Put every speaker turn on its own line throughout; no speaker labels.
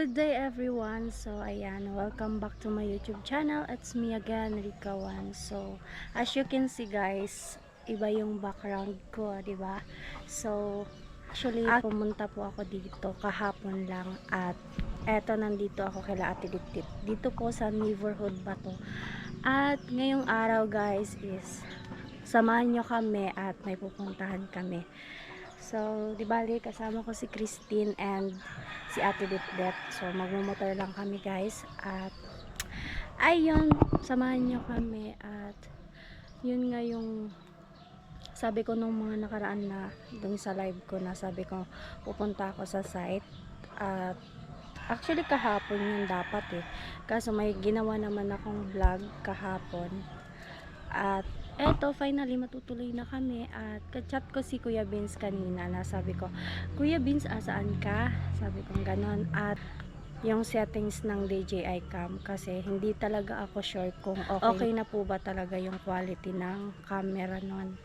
Good day everyone. So ayan, welcome back to my YouTube channel. It's me again, Rika One. So as you can see guys, iba yung background ko, 'di ba? So actually pumunta po ako dito kahapon lang at eto nandito ako kila Ate Ditip. Dito po sa neighborhood ba to. At ngayong araw guys is samahan nyo kami at may pupuntahan kami. So, di bali, kasama ko si Christine and si Ate Ditdet. So, magmumotor lang kami guys. At, ayun, samahan nyo kami. At, yun nga yung sabi ko nung mga nakaraan na dun sa live ko na sabi ko pupunta ako sa site. At, actually kahapon yun dapat eh. Kaso may ginawa naman akong vlog kahapon. At, eto, finally, matutuloy na kami. At, kachat ko si Kuya Vince kanina na sabi ko, Kuya Vince, asaan ka? Sabi ko ganon. At, yung settings ng DJI Cam kasi hindi talaga ako sure kung okay na po ba talaga yung quality ng camera nun.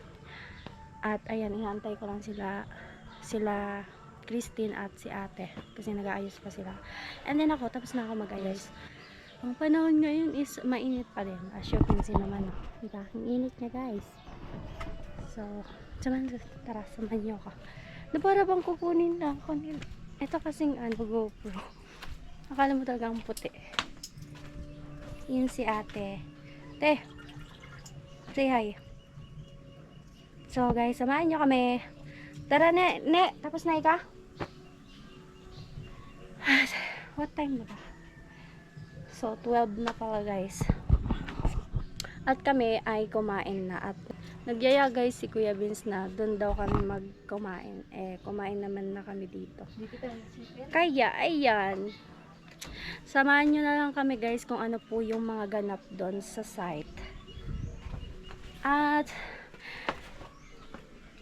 At, ayan, inaantay ko lang sila Christine at si ate kasi nag-aayos pa sila. And then ako, tapos na ako mag-ayos. Ang panahon ngayon is mainit pa rin. As you can see naman, diba? Ang init niya guys. So, tara, samahan niyo ako. Na para bang kukunin lang ako nila. Ito kasing GoPro. Akala mo talagang puti. Yun si ate. Te, say hi. So guys, samahan niyo kami. Tara ne, tapos na ika? What time na ba? So, 12 na pala guys. At kami ay kumain na. At nagyaya guys si Kuya Vince na doon daw kami magkumain. Eh, kumain naman na kami dito. Kaya, ayan. Samahan nyo na lang kami guys kung ano po yung mga ganap doon sa site. At,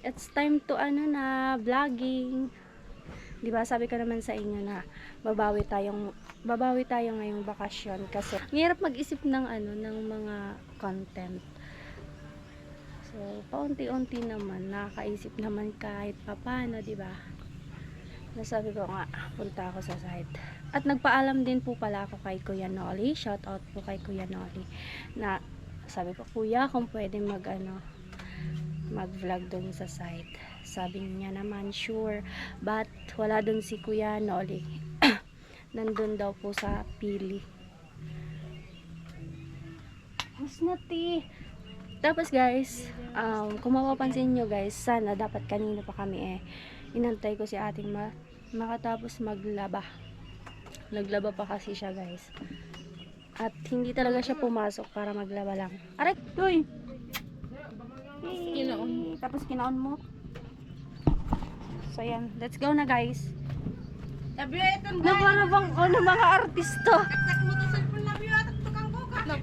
it's time to vlogging. Diba, sabi ko naman sa inyo na babawi tayo ngayong bakasyon kasi mahirap mag-isip ng ng mga content. So, paunti-unti naman nakakaisip naman kahit papaano, diba? Nasabi ko nga, punta ako sa site. At nagpaalam din po pala ako kay Kuya Nolly. Shout out po kay Kuya Nolly. Na sabi ko, Kuya, kung pwede mag-vlog doon sa site. Sabi niya naman, sure. But, wala doon si Kuya Nolly. Nandun daw po sa Pili. Mas nati. Tapos guys, kung mapapansin nyo guys, sana dapat kanina pa kami inantay ko si ating makatapos maglaba. Naglaba pa kasi siya guys. At hindi talaga siya pumasok para maglaba lang. Aray, tuy! Tapos kinaon mo. So yan, let's go na guys. Na para bang mga artista.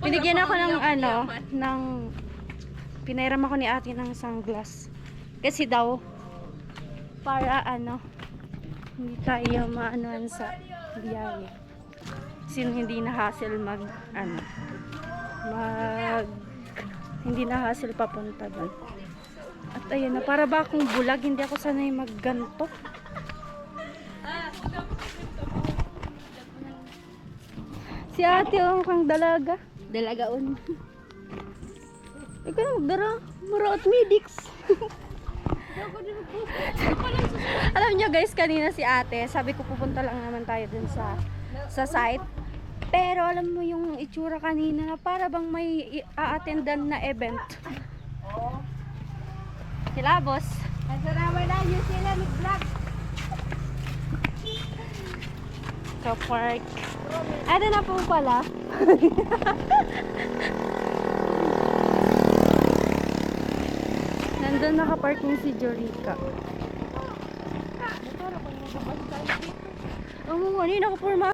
Binigyan ako ng pinairam ako ni ate ng sunglass. Kasi daw para hindi tayo maanoan sa biyahe. Kasi hindi na hassle hindi na hassle papunta doon. At ayun na, para ba akong bulag, hindi ako sanay magganto. Si ate kang dalaga. Dalagaon. Ikaw na magdara. Muraot medix. Alam nyo guys, kanina si ate, sabi ko pupunta lang naman tayo dun sa site. Pero alam mo yung itsura kanina na para bang may a-attendan na event. Sila boss.
Nasaramay na yun sila mag-vlog.
Ka-park. Ano na po pala? Nandun naka-parking si Jorika. Oo, ano yun, naka-forma.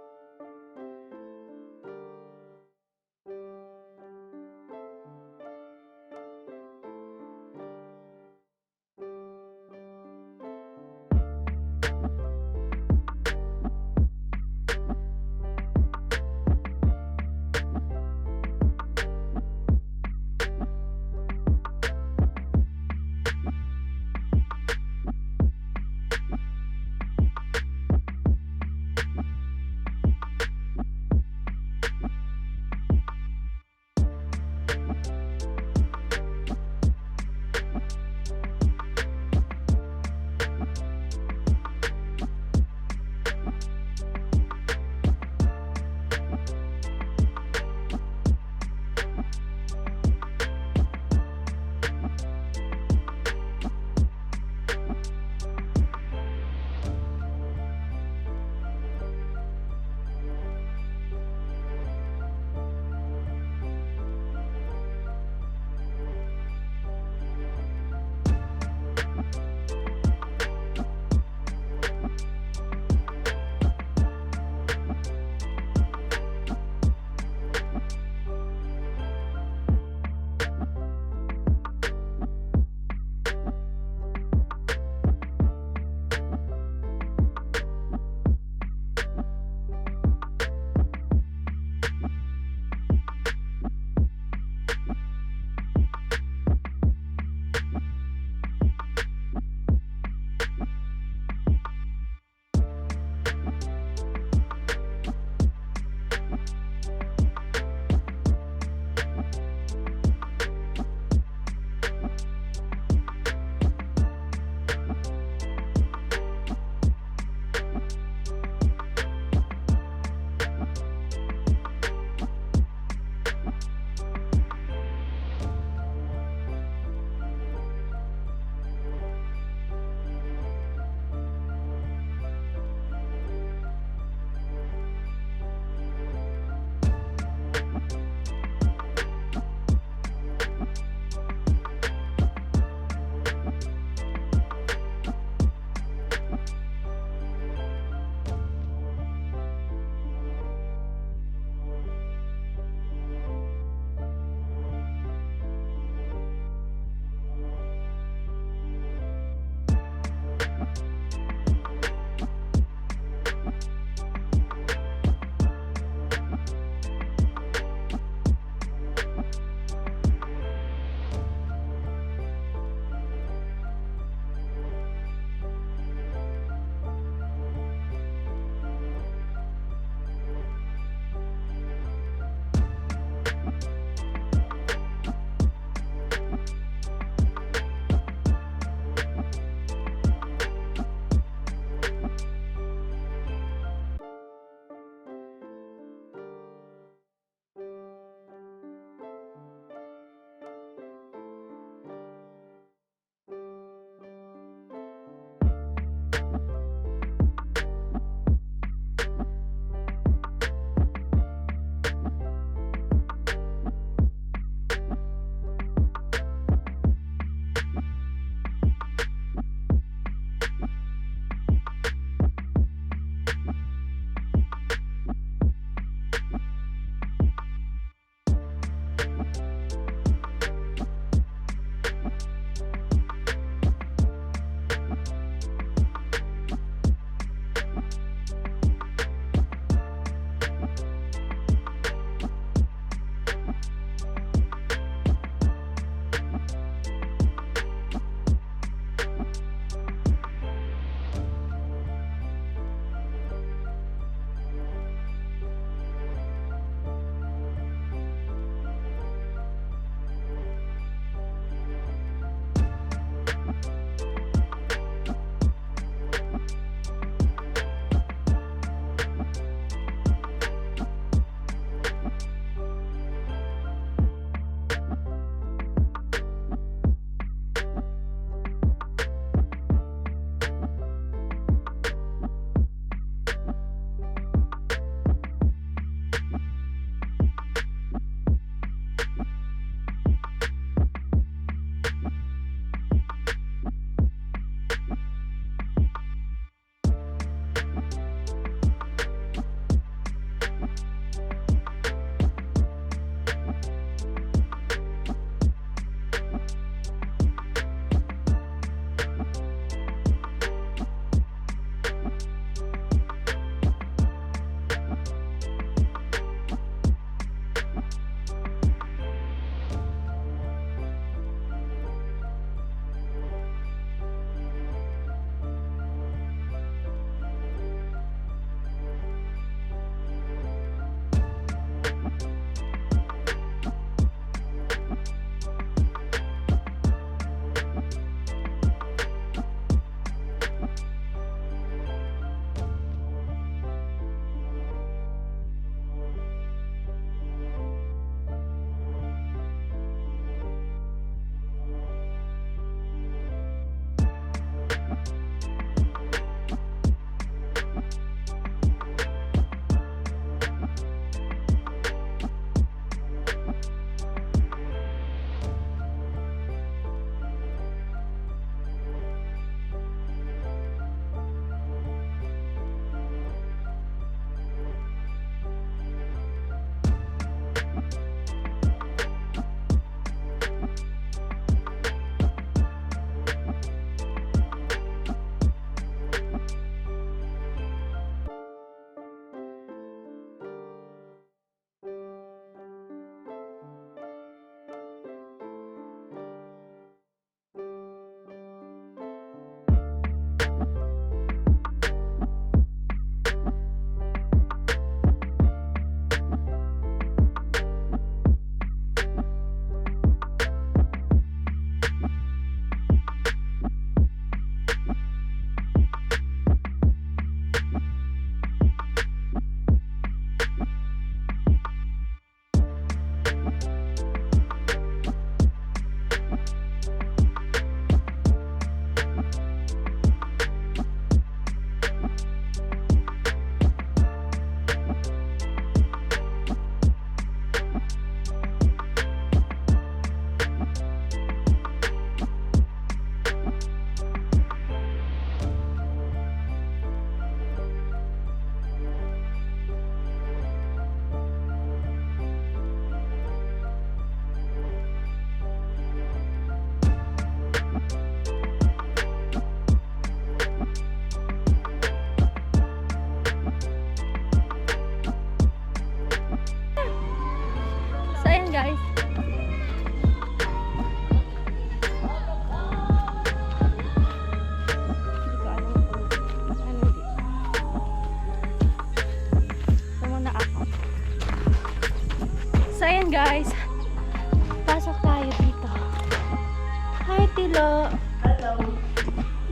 Hello. Hello.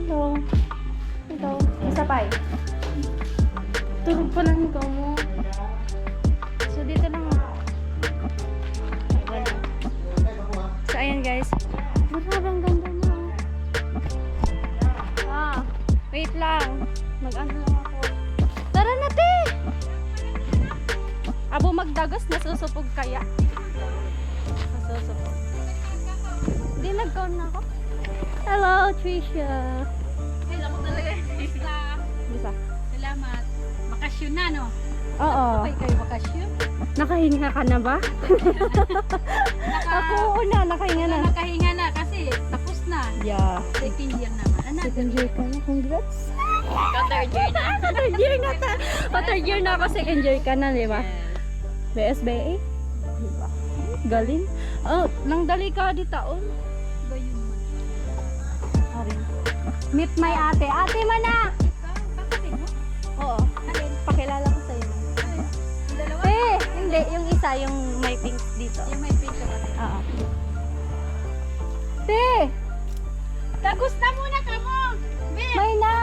Hello. Hello. Isa pa eh. Turog pa lang ikaw mo. So, dito lang ako. So, ayan guys. Grabe, ang ganda mo. Wait lang. Mag-ano lang ako. Tara na, te! Abo magdagos, nasusupog kaya. Nasusupog. Hindi, nag-count na ako. Hello, Trisha.
Hello ko talaga. Isa.
Bisa.
Salamat. Bakasyon na, no?
Oo.
Okay kayo bakasyon?
Nakahinga ka na ba? Ako una, nakahinga na.
Nakahinga na kasi tapos na.
Yeah.
Second year naman. Anak.
Second year ka na. Congrats.
Third year na.
Third year na ta. Third year na ako. Second year ka na, di ba? BSBA? Di ba? Galing. Oh, nang dali ka di taon.
Ba yun man?
Arin. Meet my ate. Ate man na!
Kakapit mo?
Oo. Pakilala ko sa'yo.
Yung dalawa?
Hindi. Yung isa, yung may pink dito.
Yung may pink ka kasi.
Oo. Te!
Kagusta muna ka mo!
May na!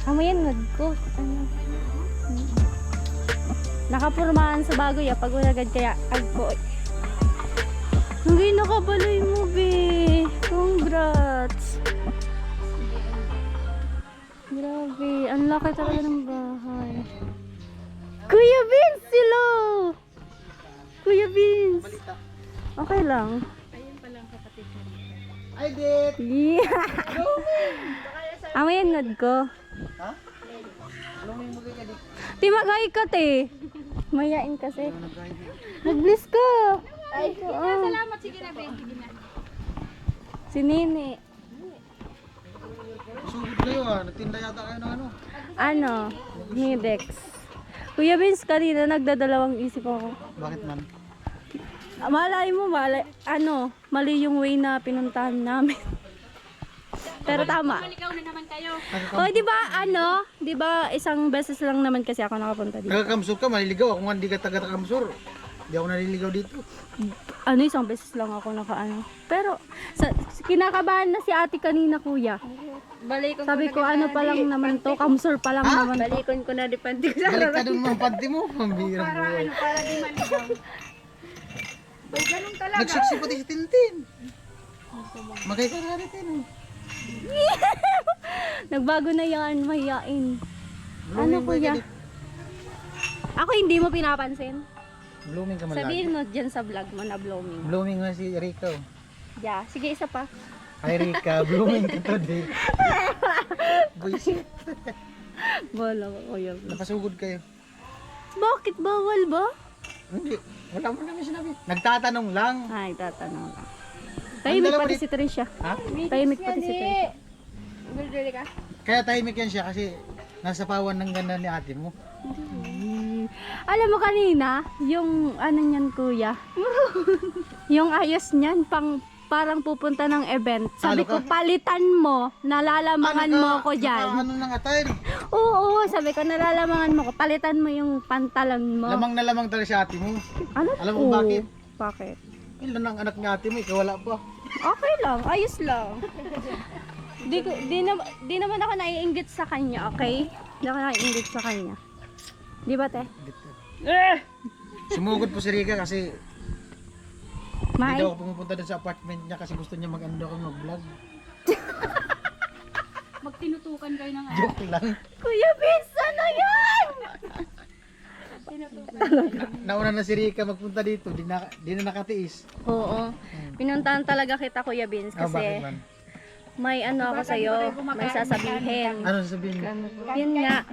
Amayan ngad ko. Ano? Nakapurmahan sa bago ya. Pag unagad kaya agko. Hindi nakabaloy mo, be. Congrats. Grabe. Ang laki talaga ng bahay. Kuya Vince, hello! Kuya Vince. Okay lang.
Ayun pala ang kapatid mo.
I did.
Yeah. Amayan ngad ko.
Ha? Luming mo kaya di.
Timagay ka, te. Mayain kasi. Nag-bless ka.
Ay,
Oo.
salamat. Sige na, Ben. Sige na.
Si Nini.
Sugod kayo ah. Nagtinda yata kayo ng ano.
Ano? Hidex. Kuya Vince, kanina nagdadalawang isip ako.
Bakit man?
Malay mo, mali yung way na pinuntahan namin. Pero tama.
Maligaw na naman kayo.
Oh, di ba isang beses lang naman kasi ako nakapunta dito.
Nagakamsur ka, maliligaw. Ako nga hindi ka taga-kamsur. Hindi ako naliligaw dito.
Isang beses lang ako nakaano. Pero kinakabahan na si ate kanina, kuya.
Balikon
Sabi ko, ano pa lang naman to, kamsur pa lang naman to.
Balikon ko na di panty ko sa
Balik ka dun mga panty mo. Pambirang buhay.
para di maligaw. Bay, ganun talaga.
Nagsuksi pati si Tintin. Magay ka nga natin.
Nagbago na yan, mahiyain.
Blooming
Ano,
boy
kuya?
ka di.
Ako hindi mo pinapansin.
Blooming ka man
Sabihin
lagi.
mo dyan sa vlog mo na blooming.
Blooming nga si Rico.
Yeah, sige isa pa.
Hi Rika, blooming ka today. Buisit.
Bola ko, kuya.
Napasugod kayo.
Bakit bawal ba?
Hindi. Wala mo namin sinabi. Nagtatanong lang.
Ay, tatanong ka. Tahimik
dalawa
pati
di-
si Tricia.
Ha?
Tahimik pati si Tricia.
Bildili ka?
Kaya tahimik yan siya kasi nasa pawan ng ganda ni ate mo.
Alam mo kanina, yung ano niyan kuya, yung ayos niyan, parang pupunta ng event. Sabi
Talo
ko,
ka?
palitan mo, nalalamangan mo ko dyan.
Ano nang attire?
Oo, sabi ko, nalalamangan mo ko, palitan mo yung pantalon mo.
Lamang na lamang talaga si ate mo.
Ano?
Alam mo
Oo.
bakit?
Bakit?
Ilan ang anak ni ate mo, ikaw wala pa.
Okay lang, ayos lang. Di naman ako naiinggit sa kanya, okay? Di ako naiinggit sa kanya. Di ba, te?
Sumugod po si Rika kasi
May?
hindi daw ako pumupunta doon sa apartment niya kasi gusto niya mag-ano daw ako mag-vlog.
Magtinutukan kayo ng ano.
Joke lang.
Kuya Vince, ano yan?
Nauna na si Rika magpunta dito, di na nakatiis.
Oo. Pinuntahan talaga kita, Kuya Vince,
Ah, bakit
kasi
man?
may ano ako sa'yo, may sasabihin.
Ano sasabihin mo?
Yun nga,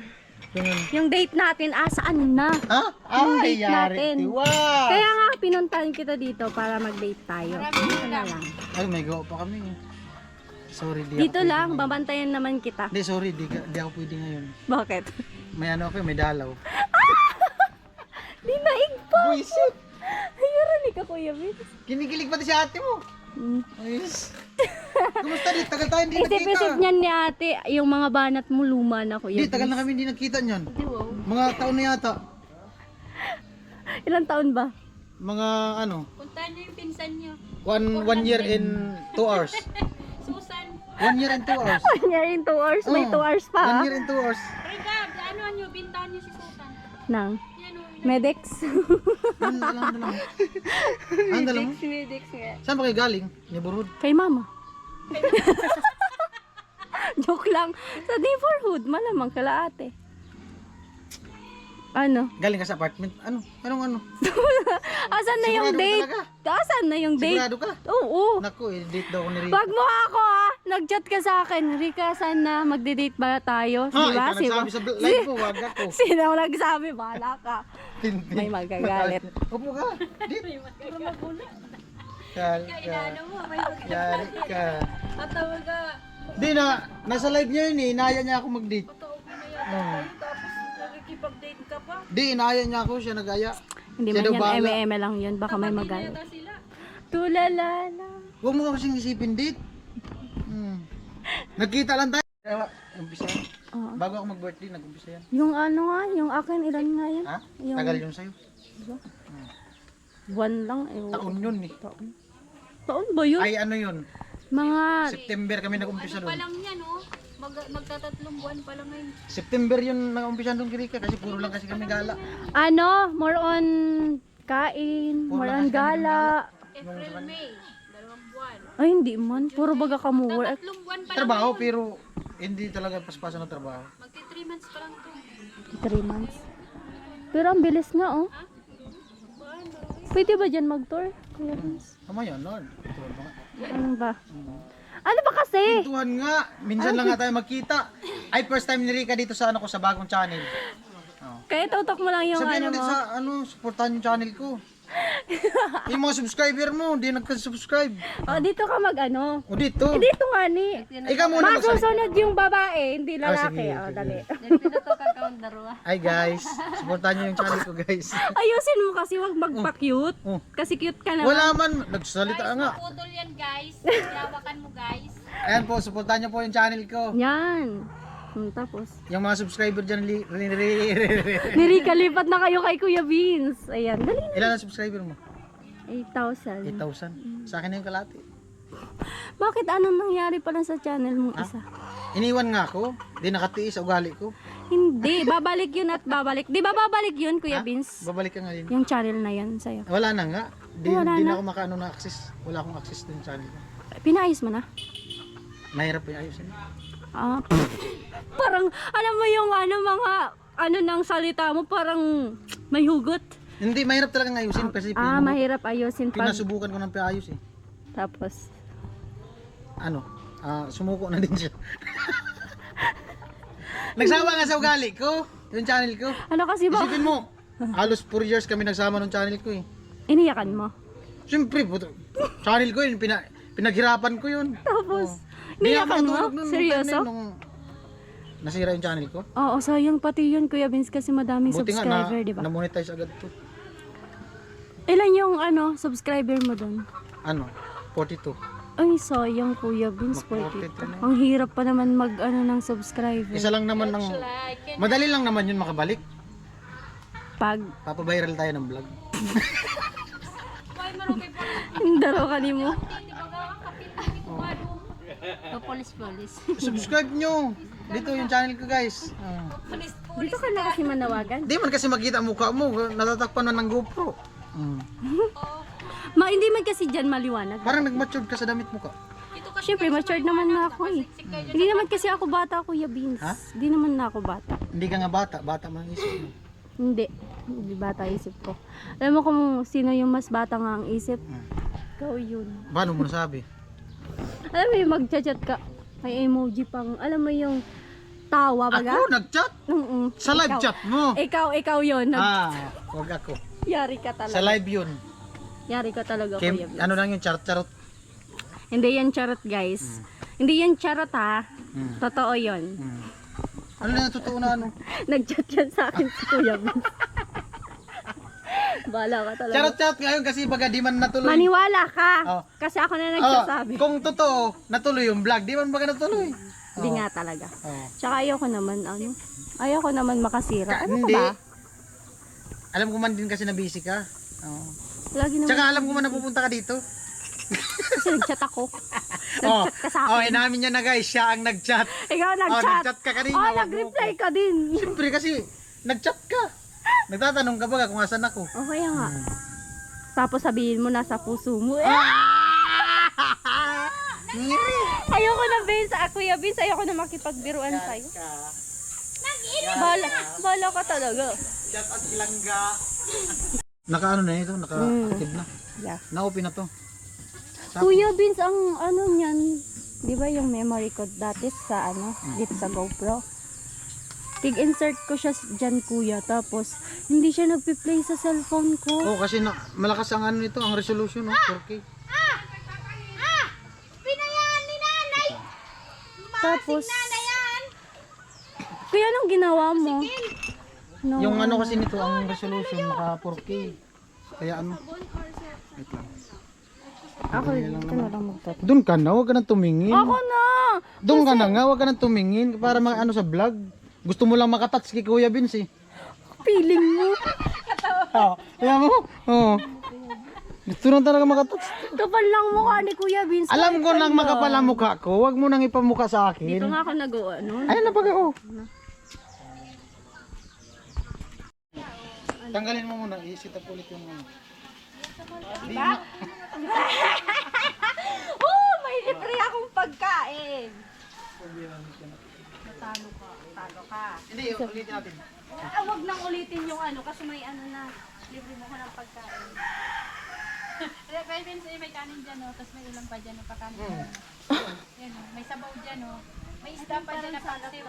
Yung,
yung date natin, saan na?
ha?
Yung
Ay,
date
yari.
natin.
Wow!
Kaya nga, pinuntahan kita dito para mag-date tayo. Dito na lang.
Ay, may gawa pa kami. Sorry, di
Dito
ako
lang,
pwede ngayon.
babantayan naman kita.
Hindi, sorry, di ako pwede ngayon.
Bakit?
May ano ako, may dalaw.
Di naigpa!
Buisit!
Ayun ka, Kuya Vince.
Kinikilig pati si ate mo. Ayos. Kumusta di? Tagal tayo hindi
Isip-isip
nakita.
niyan ni ate, yung mga banat mo luma na, Kuya
Hindi, tagal
Vince.
na kami hindi nakita niyan.
Di wow.
Mga taon na yata.
Ilang taon ba?
Mga ano,
Kung Puntahan niyo yung pinsan niyo.
1 year in 2 hours.
Susan.
1 year in 2 hours.
Kanya rin 2 hours, may 2 hours pa.
1 year in 2 hours.
Rika, ano niyo, bintahan niyo si Susan.
Nang
Yan o.
Medex.
Ang dala mo. Ang dala mo?
Medex nga.
Saan ba kayo galing? Neighborhood?
Kay mama. Joke lang. Sa neighborhood, malamang kalaate. Ano?
Galing ka sa apartment? Ano? Anong ano?
Asan na yung
Sigurado ka
date?
talaga?
Asan na yung date?
Sigurado ka?
Oo.
Naku, date daw ako ni Rica.
Wag mo ako nag-chat ka sa akin. Rika, sana magde-date ba tayo?
Ha,
Di ba?
ikaw nagsabi sa live ko, wag ako.
Sino ang nagsabi? Bahala ka.
Tintin.
May magagalit.
Upo ka. Dito.
Para magulo.
Yari
Kaya
ka.
inaano mo, may
Yari ka.
Tatawag ka.
Di na, nasa live niya yun eh. Inaya niya ako mag-date.
Patawag mo na yata kayo, tapos nakikipag-date ka pa.
Di, inaya niya ako. Siya nag-aya.
Hindi
Siya
man
daw
yan
bahala.
eme-eme lang yun. Baka may
Hindi na
magalit.
yata sila.
Tulala lang.
Huwag mo kasing isipin date. Nagkita lang tayo. Umpisa yan.
Oo.
Bago ako mag-birthday, nag-umpisa yan.
Yung ano nga, yung akin, ilan nga yan?
Ha?
Yung-
Tagal yun sa'yo.
Buwan lang. Eh.
Taon yun eh.
Taon. Taon ba yun?
Ay ano yun?
Mga,
September kami nag-umpisa
Ano pa
doon.
lang yan, oh. Magtatatlong buwan pa lang ngayon.
September yun nag-umpisa doon kay Rica kasi puro lang kasi kami gala.
ano, more on kain,
Puro
more
lang
on
kasi kami
gala.
April, May. 2 buwan.
Ay, hindi man. Puro baga ka mo.
Tatlong buwan pa lang
Trabaho
ngayon.
pero hindi talaga paspasan ng trabaho.
Magti 3 months pa lang to.
3 months. Pero ang bilis nga, oh. Pwede ba dyan mag-tour? Kuya Vince?
Tama yun, Lord. Ito ba nga?
Ano ba? Ano ba kasi?
Tuhan nga, minsan lang nga tayo magkita. Ay, first time ni Rica dito sa ano ko, sa bagong channel. Oh.
Kaya tutok mo lang yung
Sabihin
ano
mo dito
mo.
sa ano, supportahan yung channel ko. Yung mga subscriber mo, hindi nagka-subscribe.
Oh, dito ka mag-ano.
O dito.
Dito nga ni.
Ikaw muna magsalita.
Masusunod yung babae, hindi lalaki.
sige,
Oh,
sige.
dali.
Ay guys, supportahan nyo yung channel ko guys.
Ayusin mo kasi wag magpa-cute.
Oh.
Kasi cute ka na.
Wala man, nagsalita nga.
Pudol yan, guys. Yawakan mo, guys.
Ayan po, supportahan nyo po yung channel ko.
Yan. Tapos,
Yung mga subscriber dyan,
nirikalipat na kayo kay Kuya Vince. Ayan, dali na.
ilan ang subscriber mo?
8,000.
8,000. Sa akin na yung kalati.
Bakit anong nangyari pala sa channel mo isa?
Iniwan nga ako, di nakatiis sa ugali ko.
Hindi, babalik yun at babalik. Di ba babalik yun, Kuya
Ha?
Vince?
Babalik ka nga din.
Yung channel na yan sa'yo.
Wala na nga. Di,
Wala
di
na.
na ako makaano na access. Wala akong access din channel ko.
Pinaayos mo na?
Mahirap yung ayusin.
Ah, parang, alam mo yung ano, mga, ano ng salita mo, parang may hugot.
Hindi, mahirap talaga ayusin kasi
Mahirap ayusin pag,
pinasubukan ko ng piayos eh.
tapos,
Ano? Sumuko na din siya. Nagsama nga sa ugali ko, yung channel ko.
ano kasi ba,
Isipin mo, halos 4 years kami nagsama ng channel ko eh.
iniyakan mo.
Siyempre, channel ko yun, pinaghirapan ko yun.
Tapos,
Di ako
iniyakan mo?
matulog nun,
Seryoso?
nung nasira yung channel ko.
Oo, sayang pati yun, Kuya Vince, kasi madaming
Buti nga
subscriber, di ba?
na-monetize agad to.
Ilan yung, ano, subscriber mo doon?
Ano? 42.
Ay, sayang, Kuya Vince,
Mag-
42.
42 na.
Ang hirap pa naman mag, ano, ng subscriber.
Isa lang naman ng...
Like,
Madali lang naman yun makabalik.
Pag,
Papaviral tayo ng vlog.
why marami pa rin?
daro ka ni mo.
Di ba ka kapit ni kumado? Polis.
Subscribe nyo. Dito yung channel ko guys.
Polis.
Dito ka na kasi manawagan.
Di man kasi makita ang mukha mo. Natatakpan na ng GoPro.
Hindi man kasi dyan maliwanag.
Parang nag-matured ka sa damit mo ka.
Dito ka
Siyempre, matured naman na ako eh. Hindi naman kasi ako bata, Kuya Vince.
Ha?
Hindi naman na ako bata.
Hindi ka nga bata. Bata man ang isip mo.
Hindi. Hindi bata isip ko. Alam mo kung sino yung mas bata nga ang isip? Ikaw yun.
Paano mo nasabi?
Alam mo yung mag-chat ka, may emoji pang, alam mo yung tawa baga?
Ako nag-chat? Sa live
Ikaw.
chat mo?
Ikaw yun.
Wag ako.
Yari ka talaga.
Sa live yun.
Yari ka talaga,
Kim,
Kuya Vince.
ano lang yung charot-charot.
Hindi yan charot, guys. Hindi yan charot, ha?
Mm.
Totoo yun.
Ano na totoo na ano?
Nag-chat yan sa akin si Kuya Vince. Bahala ka talaga.
Charot-charot ngayon kasi baga di man natuloy.
Maniwala ka.
Oh.
Kasi ako na nagsasabi.
Kung totoo, natuloy yung vlog, di man baga natuloy.
Hindi nga talaga.
Oh.
Tsaka ayoko naman, ano? Ayoko naman makasira. Ano
Hindi.
ka ba?
Alam ko man din kasi na busy ka. Oh.
Lagi naman.
Tsaka alam ko man napupunta ka dito.
Kasi nag-chat ako.
Oh,
Nag-chat ka sa
oh,
akin.
inamin niya na guys, siya ang nag-chat.
Ikaw
Oh,
nag-chat.
nag-chat ka kanina.
Oh,
wag mo
nag-reply
ko.
ka din.
Siyempre kasi, nag-chat ka. Nagtatanong ka ba kung asan ako?
O kaya nga. Tapos sabihin mo nasa puso mo.
Ngiri.
Ayoko na, Vince. Kuya Vince, ayoko na makipagbiruan sa'yo. Bahala ka talaga.
Chat at ilangga. Naka-ano na ito? Naka-active na.
Yeah.
Na-open na to.
Kuya Vince, ang ano niyan, di ba yung memory code dati sa ano, dito sa GoPro? Tig-insert ko siya dyan, kuya. Tapos, hindi siya nagpi-play sa cellphone ko.
Oh, kasi malakas ang ano nito, ang resolution, no? 4K.
Pinayan ni nanay!
Tapos, kuya, anong ginawa mo? No.
Yung ano kasi nito, ang resolution, naka 4K. Kaya ano? Wait lang.
Ako, dito na lang magtat.
Doon ka na, huwag ka nang tumingin.
Ako na!
Doon ka na nga, huwag ka nang tumingin para ano sa vlog. Gusto mo lang makatouch kay Kuya Vince eh.
Feeling mo.
Oh, alam mo? Oo. Gusto lang talaga makatouch.
Kapal lang mukha ni Kuya Vince.
Alam ko nang makapal ang mukha ko, huwag mo nang ipamukha sa
Dito
akin.
nga ako nag-ano.
Ayun na pag ako. Tanggalin mo muna, i-set up ulit yung ano.
Oh, may libre akong pagkain. Talo ka.
Hindi, ulitin natin.
Wag nang ulitin yung ano kasi may ano na. Libre mo ko ng pagkain.
Kaya Vince, may kanin dyan, no? Tapos may ulam pa dyan, no? Pakanin dyan. Yan, no? May sabaw dyan, no? May isda pa dyan na paksiw.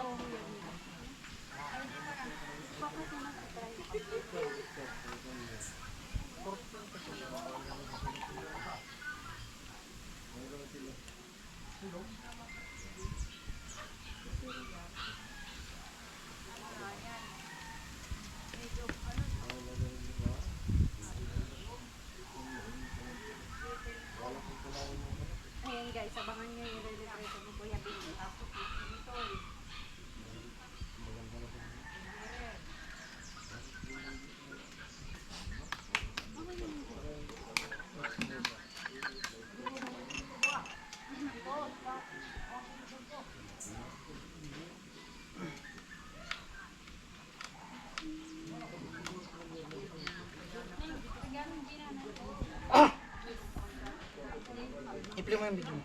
Ayan guys, abangan nyo yung re-represo mo Kuya Vince.
I-play mo yung video mo.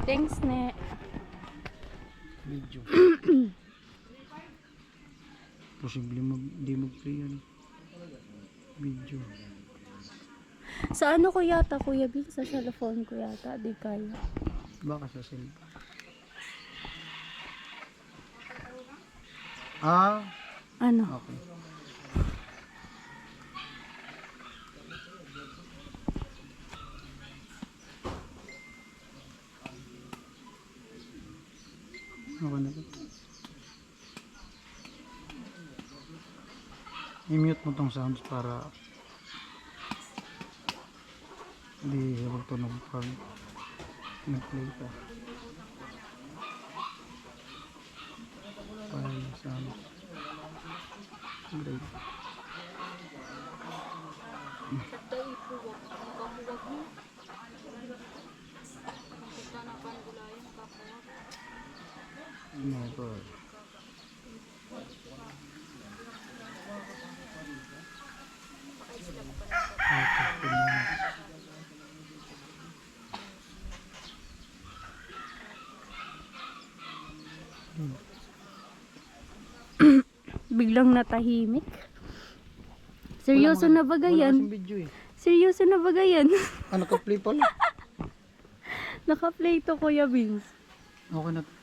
Thanks, ne.
Video. Posible hindi mag-play yan. Video.
Sa ano ko yata, Kuya Vince? Sa cellphone ko yata. Di kaya.
Baka sa cellphone. Ah,
Ano?
okay. Okay na to. I-mute mo tong sounds para hindi huwag tunog pag nag-play ka. File sounds. Great. Never.
Biglang natahimik. Seryoso na ba
Wala
yan?
kasing video eh.
Seryoso na ba yan?
Ano ka play pala?
Naka-play to, Kuya Vince.
Okay na to.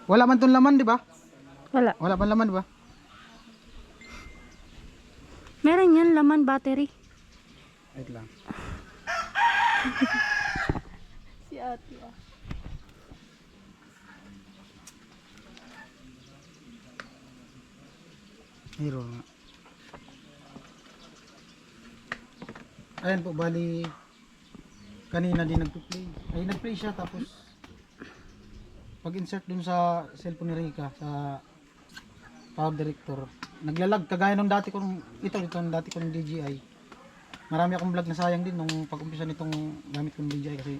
Wala man tong laman, di ba?
Wala.
Wala man laman, di ba?
Meron yan, laman battery.
Wait lang.
Si ate ah.
Hero nga. Ayan po, bali kanina din nagpi-play. Ay, nag-play siya tapos pag-insert dun sa cellphone ni Rika sa Power Director. Naglalag kagaya nung dati kong nung dati kong DJI. Marami akong vlog na sayang din nung pag-umpisa nitong gamit kong DJI kasi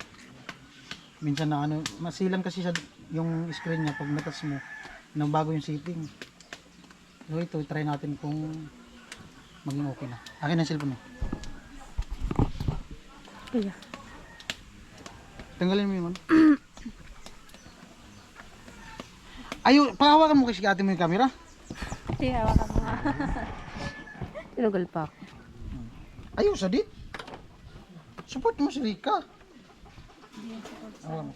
minsan na ano, masilan kasi sa yung screen niya pag natas mo nang bago yung setting. So ito, try natin kung maging okay na. Akin ang cellphone mo.
Kuya.
Tanggalin mo yun. Ayo, pahawakan mo kasi ate mo yung camera.
Sige, hawakan mo nga. Tinugol pa ako.
Ayaw sa dit. Support mo si Rika. Hawakan mo.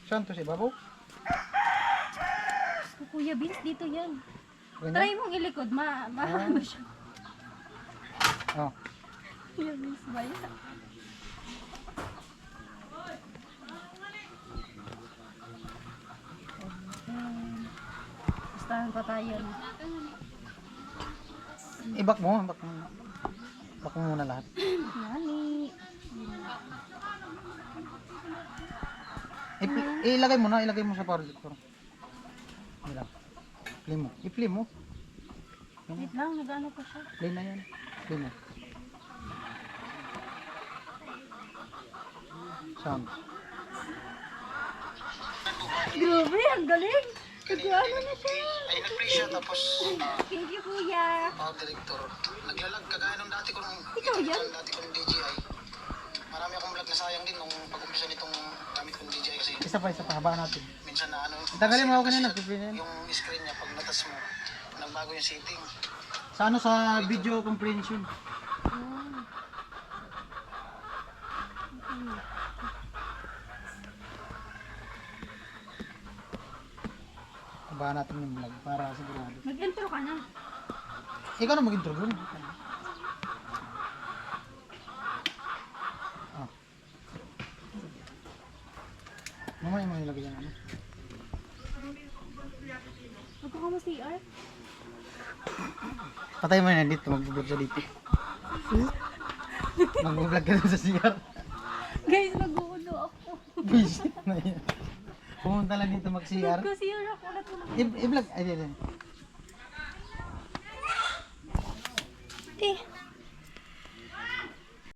Saan to si Babaw?
Kuya Vince, dito yan.
Ganyan?
Try mong ilikod, ano siya.
Oh.
Kuya Vince ba yan? Gustahan pa tayo. No?
Ibak mo. Ibak mo muna lahat.
Nani.
Ilagay mo na. Ilagay mo sa power director. Play mo. I-play mo.
Wait lang, nag-ano pa siya.
Play na yan. Play mo. Sound.
Grabe, ang galing! Nag-ano na siya.
Ay, nag-play siya tapos
Thank you, kuya.
power director. Naglalag kagaya nung dati kong
Ikaw yan?
dati kong DJI. Marami akong vlog na sayang din nung pag-umpisa nitong gamit kong DJI kasi isa pa, habaan natin. Minsan na ano, tagalin mo ako kanina, yung screen niya pag natas mo, nagbago yung setting. Sa ano, sa video comprehension. Habaan natin yung vlog para sigurado.
Mag-intro ka na.
Ikaw na mag-intro dun. Ah. Mamaya mo nilagay yan ano.
Magkaka mo CR?
Patay mo na dito, mag-vlog sa dito. Mag-vlog ka dun sa CR.
Guys, mag-uulo ako.
Visit na yan. Pumunta lang dito mag-CR.
Mag-CR ako.
I-vlog, ay,